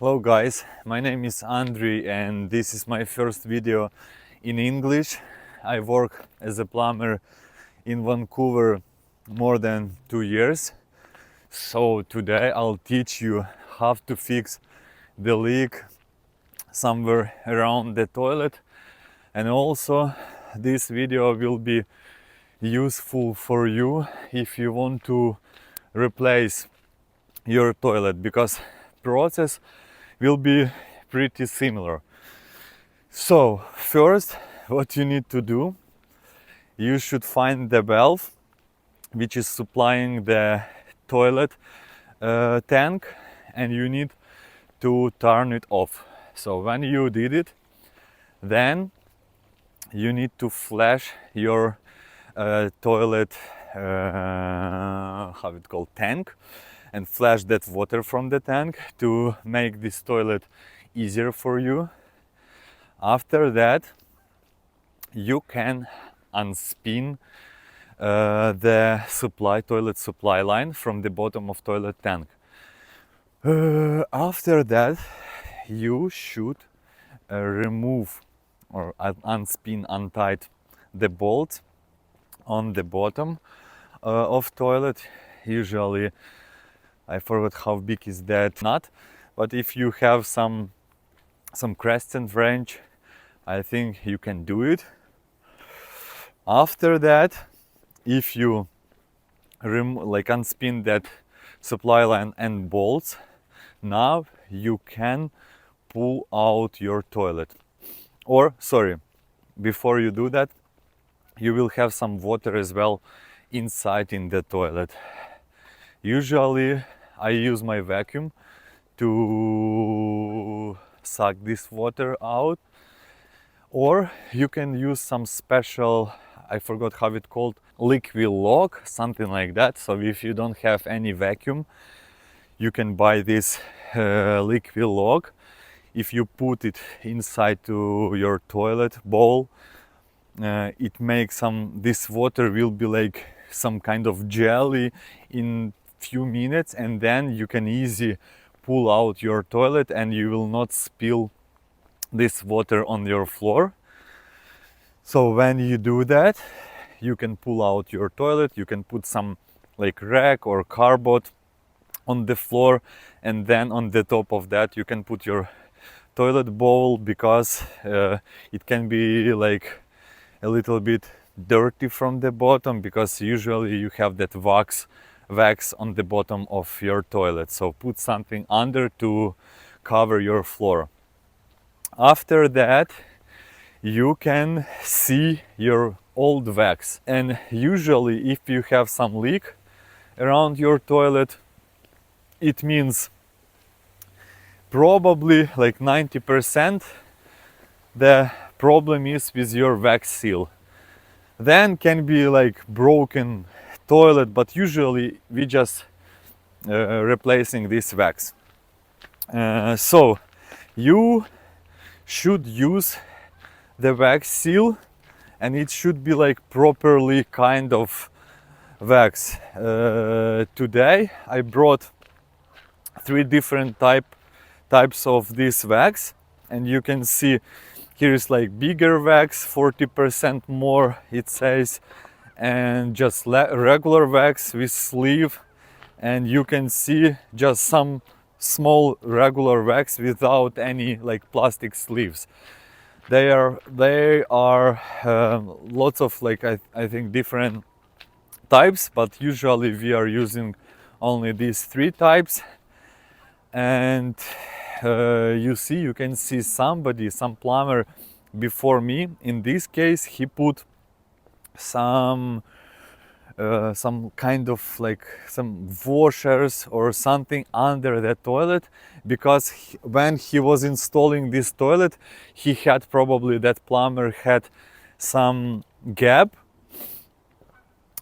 Hello guys, my name is Andriy and this is my first video in English. I work as a plumber in Vancouver more than 2 years. So today I'll teach you how to fix the leak somewhere around the toilet, and also this video will be useful for you if you want to replace your toilet, because process will be pretty similar. So first, what you need to do, you should find the valve which is supplying the toilet tank, and you need to turn it off. So when you did it, then you need to flush your toilet how it called tank, and flush that water from the tank to make this toilet easier for you. After that, you can unspin the toilet supply line from the bottom of toilet tank. After that, you should remove or untight the bolt on the bottom of toilet. Usually, I forgot how big is that nut, but if you have some crescent wrench, I think you can do it. After that, if you unspin that supply line and bolts, now you can pull out your toilet. Or sorry, before you do that, you will have some water as well inside in the toilet. Usually I use my vacuum to suck this water out, or you can use some special, I forgot how it called, liquid lock, something like that. So if you don't have any vacuum, you can buy this liquid lock. If you put it inside to your toilet bowl, it makes this water will be like some kind of jelly in few minutes, and then you can easily pull out your toilet and you will not spill this water on your floor. So when you do that, you can pull out your toilet, you can put some like rack or cardboard on the floor, and then on the top of that you can put your toilet bowl, because it can be like a little bit dirty from the bottom, because usually you have that wax on the bottom of your toilet. So put something under to cover your floor. After that, you can see your old wax, and usually if you have some leak around your toilet, it means probably like 90% the problem is with your wax seal. Then can be like broken toilet, but usually we just replacing this wax. So you should use the wax seal, and it should be like properly kind of wax. Today I brought 3 different types of this wax, and you can see here is like bigger wax, 40% more it says, and just regular wax with sleeve, and you can see just some small regular wax without any like plastic sleeves. They are lots of like I think different types, but usually we are using only these 3 types. And you can see some plumber before me, in this case he put some kind of like some washers or something under the toilet, because when he was installing this toilet, he had probably, that plumber had some gap,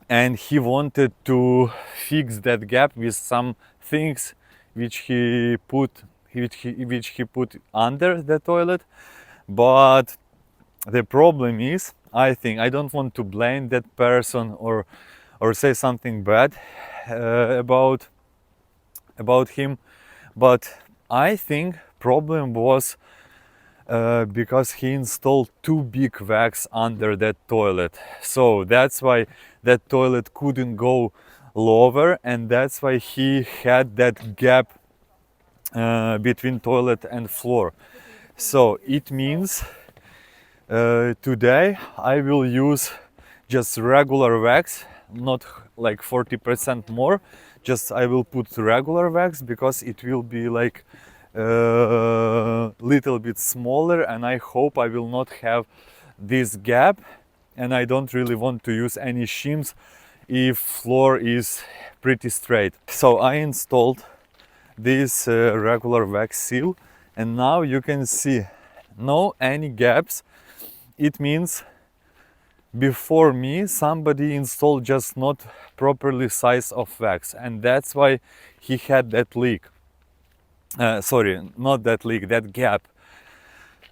and he wanted to fix that gap with some things which he put under the toilet. But the problem is, I think, I don't want to blame that person or say something bad about him, but I think problem was because he installed two big vacs under that toilet. So that's why that toilet couldn't go lower, and that's why he had that gap between toilet and floor. So it means today I will use just regular wax, not like 40% more. Just I will put regular wax because it will be like little bit smaller, and I hope I will not have this gap, and I don't really want to use any shims if floor is pretty straight. So I installed this regular wax seal, and now you can see no any gaps. It means before me somebody installed just not properly size of wax, and that's why he had that leak. Sorry, not that leak, that gap.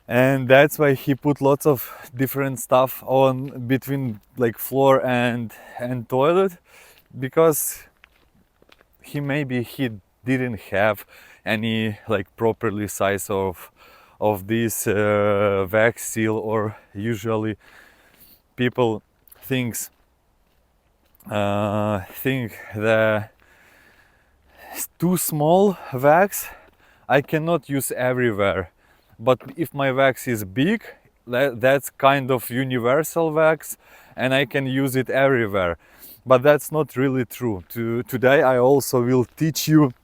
And that's why he put lots of different stuff on between like floor and toilet, because maybe he didn't have any like properly size of this wax seal, or usually people think the too small wax I cannot use everywhere, but if my wax is big, that's kind of universal wax and I can use it everywhere. But that's not really true. Today I also will teach you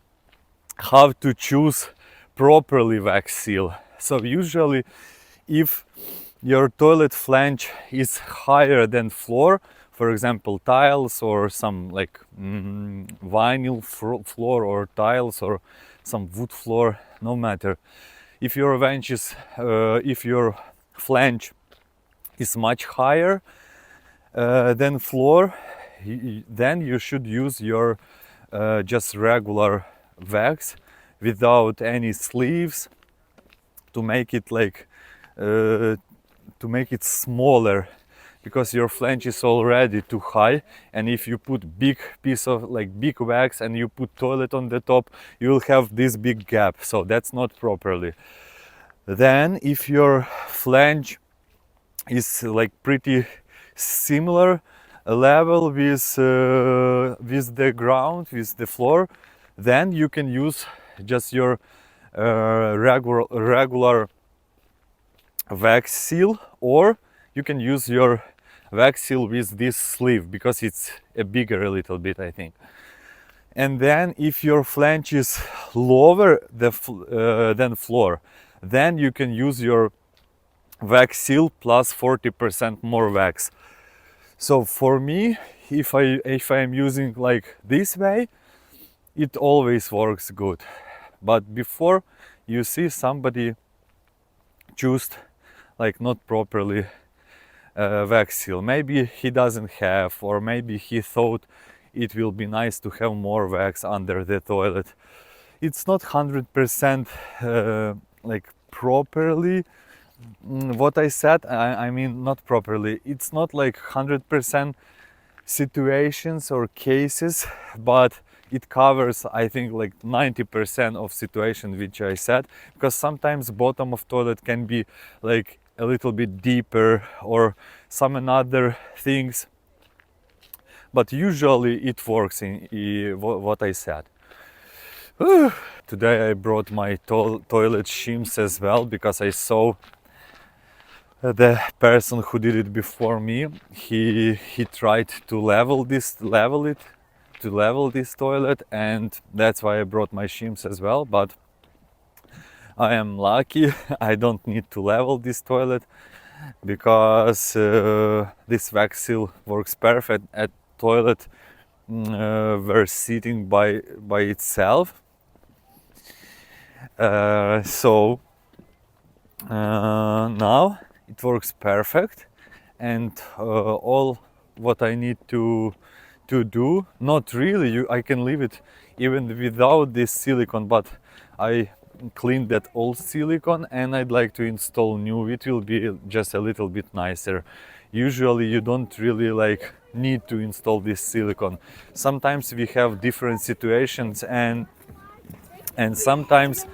how to choose properly wax seal. So usually if your toilet flange is higher than floor, for example tiles or some like vinyl floor or tiles or some wood floor, no matter, if your flange is much higher than floor, then you should use your just regular wax without any sleeves to make it like to make it smaller, because your flange is already too high, and if you put big piece of like big wax and you put toilet on the top, you will have this big gap, so that's not properly. Then if your flange is like pretty similar level with the ground, with the floor, then you can use just your regular wax seal, or you can use your wax seal with this sleeve because it's bigger a little bit, I think. And then if your flange is lower than floor, then you can use your wax seal plus 40% more wax. So for me, if I am using like this way, it always works good. But before, you see somebody choose like not properly wax seal. Maybe he doesn't have, or maybe he thought it will be nice to have more wax under the toilet. It's not 100% like properly what I said. I mean not properly. It's not like 100% situations or cases, but it covers, I think, like 90% of situations which I said, because sometimes bottom of toilet can be like a little bit deeper or some another things, but usually it works in what I said. Today I brought my toilet shims as well, because I saw the person who did it before me, he tried to level this toilet, and that's why I brought my shims as well. But I am lucky, I don't need to level this toilet, because this wax seal works perfect at toilet where sitting by itself. So now it works perfect, and all what I need to do, not really, I can leave it even without this silicone, but I cleaned that old silicone and I'd like to install new. It will be just a little bit nicer. Usually you don't really like need to install this silicone. Sometimes we have different situations, and sometimes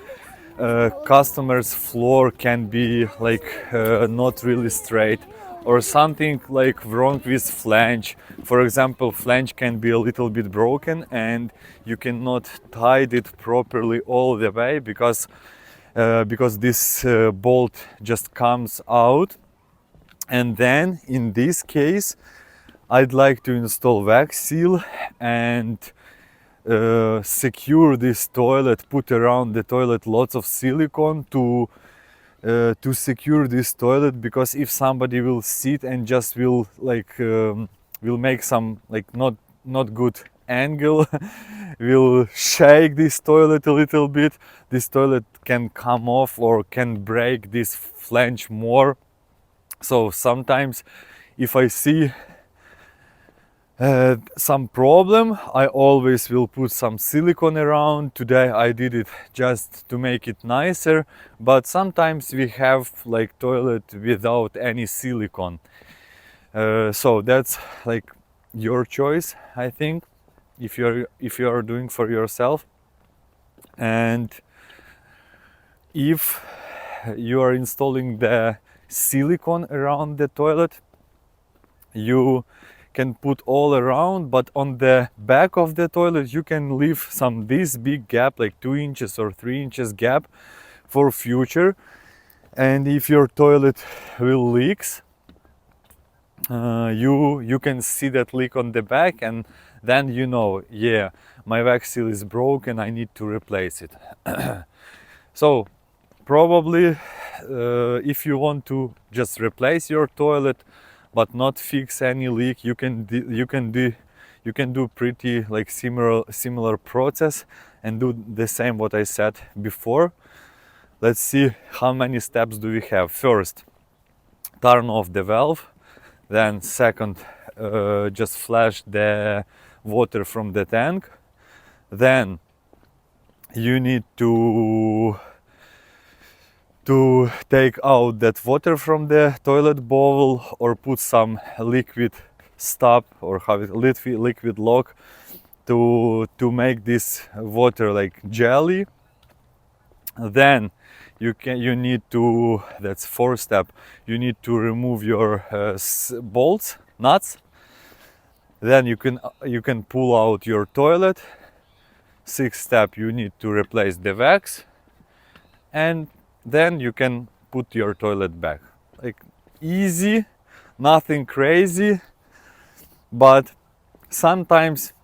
customer's floor can be like not really straight, or something like wrong with flange. For example, flange can be a little bit broken and you cannot tie it properly all the way because this bolt just comes out. And then in this case I'd like to install vac seal and secure this toilet, put around the toilet lots of silicone to secure this toilet, because if somebody will sit and just will like will make some like not good angle will shake this toilet a little bit, this toilet can come off or can break this flange more. So sometimes if I see some problem, I always will put some silicone around. Today I did it just to make it nicer, but sometimes we have like toilet without any silicone. So that's like your choice, I think, if you're doing for yourself. And if you are installing the silicone around the toilet, you can put all around, but on the back of the toilet you can leave some this big gap, like 2 inches or 3 inches gap for future. And if your toilet will leaks, you can see that leak on the back, and then you know, yeah, my vac seal is broken, I need to replace it. So probably if you want to just replace your toilet but not fix any leak, you can do pretty like similar process and do the same what I said before. Let's see how many steps do we have. First, turn off the valve. Then second, just flush the water from the tank. Then you need to take out that water from the toilet bowl, or put some liquid stop or have it liquid lock to make this water like jelly. Then you need to, that's fourth step, you need to remove your bolts, nuts. Then you can pull out your toilet. Sixth step, you need to replace the vacs, and then you can put your toilet back. Like easy, nothing crazy, but sometimes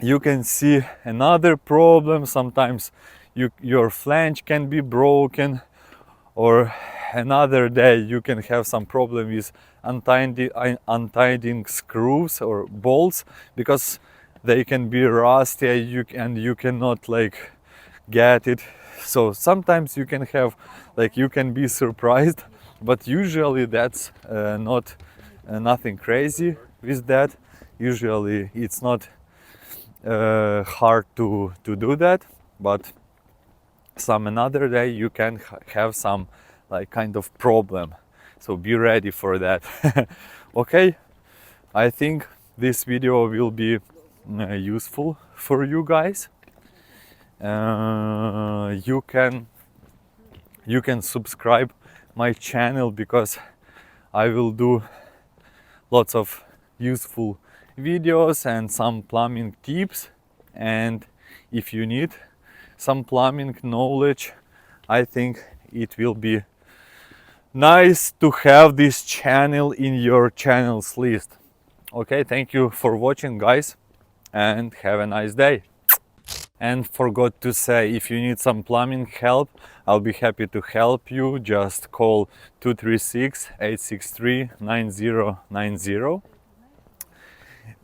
you can see another problem. Sometimes your flange can be broken, or another day you can have some problem with untightening screws or bolts, because they can be rusty and you cannot like get it. So sometimes you can have like, you can be surprised, but usually that's not nothing crazy with that. Usually it's not hard to do that, but some another day you can have some like kind of problem, so be ready for that. Okay, I think this video will be useful for you guys. You can subscribe my channel, because I will do lots of useful videos and some plumbing tips. And if you need some plumbing knowledge, I think it will be nice to have this channel in your channels list. Okay, thank you for watching, guys, and have a nice day. And forgot to say, if you need some plumbing help, I'll be happy to help you. Just call 236-863-9090.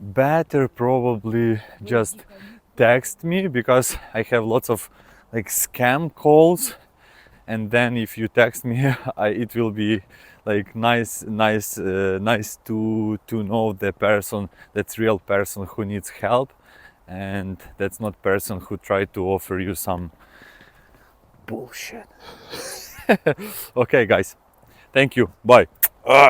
Better probably just text me, because I have lots of like scam calls, and then if you text me, it will be like nice to know the person, that's real person who needs help, and that's not person who tried to offer you some bullshit. Okay, guys, thank you, bye.